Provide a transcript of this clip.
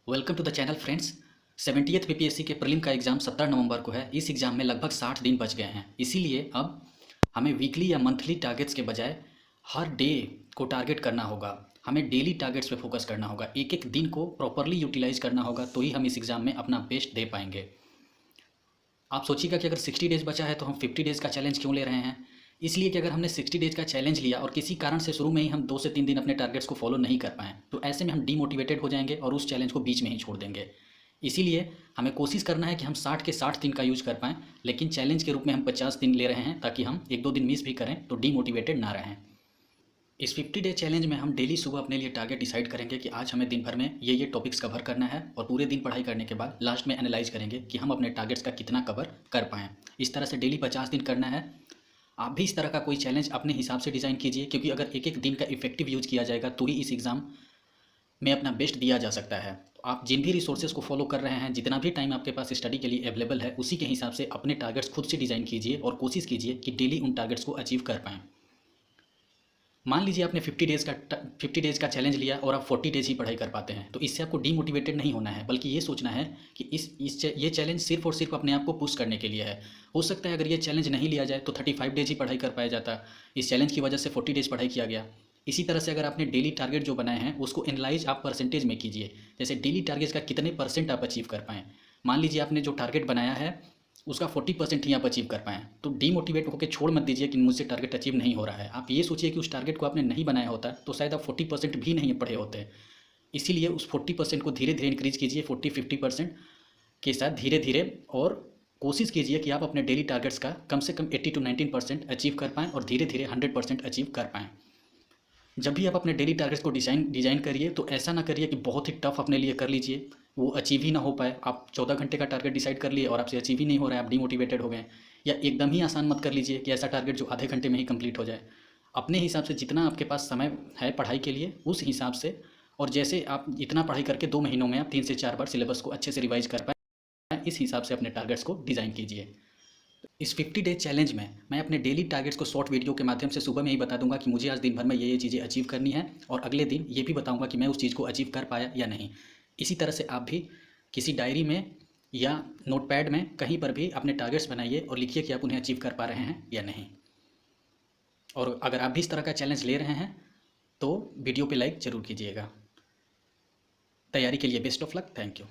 Welcome to the channel friends. 70th PPSC के prelim का exam 17 नवंबर को है। इस एग्ज़ाम में लगभग 60 दिन बच गए हैं। इसीलिए अब हमें वीकली या मंथली टारगेट्स के बजाय हर डे को टारगेट करना होगा। हमें डेली टारगेट्स पे फोकस करना होगा। एक एक दिन को प्रॉपरली यूटिलाइज करना होगा, तो ही हम इस एग्ज़ाम में अपना बेस्ट दे पाएंगे। आप सोचिएगा कि अगर 60 डेज़ बचा है तो हम 50 डेज़ का चैलेंज क्यों ले रहे हैं। इसलिए कि अगर हमने 60 डेज़ का चैलेंज लिया और किसी कारण से शुरू में ही हम 2 से 3 दिन अपने टारगेट्स को फॉलो नहीं कर पाएँ, तो ऐसे में हम डीमोटिवेटेड हो जाएंगे और उस चैलेंज को बीच में ही छोड़ देंगे। इसीलिए हमें कोशिश करना है कि हम 60 के 60 दिन का यूज़ कर पाएँ, लेकिन चैलेंज के रूप में हम 50 दिन ले रहे हैं, ताकि हम 1-2 दिन मिस भी करें तो डीमोटिवेटेड ना रहें। इस 50 डे चैलेंज में हम डेली सुबह अपने लिए टारगेट डिसाइड करेंगे कि आज हमें दिन भर में ये टॉपिक्स कवर करना है, और पूरे दिन पढ़ाई करने के बाद लास्ट में एनालाइज करेंगे कि हम अपने टारगेट्स का कितना कवर कर पाएँ। इस तरह से डेली 50 दिन करना है। आप भी इस तरह का कोई चैलेंज अपने हिसाब से डिज़ाइन कीजिए, क्योंकि अगर एक एक दिन का इफेक्टिव यूज़ किया जाएगा तो ही इस एग्ज़ाम में अपना बेस्ट दिया जा सकता है। तो आप जिन भी रिसोर्सेज को फॉलो कर रहे हैं, जितना भी टाइम आपके पास स्टडी के लिए अवेलेबल है, उसी के हिसाब से अपने टारगेट्स खुद से डिज़ाइन कीजिए और कोशिश कीजिए कि डेली उन टारगेट्स को अचीव कर पाएँ। मान लीजिए आपने 50 डेज़ का चैलेंज लिया और आप 40 डेज़ ही पढ़ाई कर पाते हैं, तो इससे आपको डीमोटिवेटेड नहीं होना है, बल्कि ये सोचना है कि ये चैलेंज सिर्फ और सिर्फ अपने आप को पुश करने के लिए है। हो सकता है अगर ये चैलेंज नहीं लिया जाए तो 35 डेज़ ही पढ़ाई कर पाया जाता। इस चैलेंज की वजह से 40 डेज़ पढ़ाई किया गया। इसी तरह से अगर आपने डेली टारगेट जो बनाए हैं उसको एनालाइज आप परसेंटेज में कीजिए। जैसे डेली टारगेट का कितने परसेंट आप अचीव कर पाएँ। मान लीजिए आपने जो टारगेट बनाया है उसका 40% ही आप अचीव कर पाएँ, तो डीमोटिवेट होकर छोड़ मत दीजिए कि मुझसे टारगेट अचीव नहीं हो रहा है। आप ये सोचिए कि उस टारगेट को आपने नहीं बनाया होता तो शायद आप 40% भी नहीं पढ़े होते। इसीलिए उस 40% को धीरे धीरे इंक्रीज कीजिए 40-50% के साथ धीरे धीरे, और कोशिश कीजिए कि आप अपने डेली टारगेट्स का कम से कम 80-19% अचीव कर पाएँ और धीरे धीरे 100% अचीव कर पाएँ। जब भी आप अपने डेली टारगेट्स को डिज़ाइन करिए तो ऐसा ना करिए कि बहुत ही टफ अपने लिए कर लीजिए, वो अचीव ही ना हो पाए। आप 14 घंटे का टारगेट डिसाइड कर लिए और आपसे अचीव ही नहीं हो रहा है, आप डीमोटिवेटेड हो गए। या एकदम ही आसान मत कर लीजिए कि ऐसा टारगेट जो आधे घंटे में ही कंप्लीट हो जाए। अपने हिसाब से जितना आपके पास समय है पढ़ाई के लिए, उस हिसाब से, और जैसे आप इतना पढ़ाई करके 2 महीनों में आप 3 से 4 बार सिलेबस को अच्छे से रिवाइज कर पाएँ, इस हिसाब से अपने टारगेट्स को डिज़ाइन कीजिए। इस 50 डे चैलेंज में मैं अपने डेली टारगेट्स को शॉर्ट वीडियो के माध्यम से सुबह में ही बता दूंगा कि मुझे आज दिन भर में ये चीज़ें अचीव करनी है, और अगले दिन ये भी बताऊंगा कि मैं उस चीज़ को अचीव कर पाया या नहीं। इसी तरह से आप भी किसी डायरी में या नोटपैड में कहीं पर भी अपने टारगेट्स बनाइए और लिखिए कि आप उन्हें अचीव कर पा रहे हैं या नहीं। और अगर आप भी इस तरह का चैलेंज ले रहे हैं तो वीडियो पे लाइक ज़रूर कीजिएगा। तैयारी के लिए best of luck. Thank you.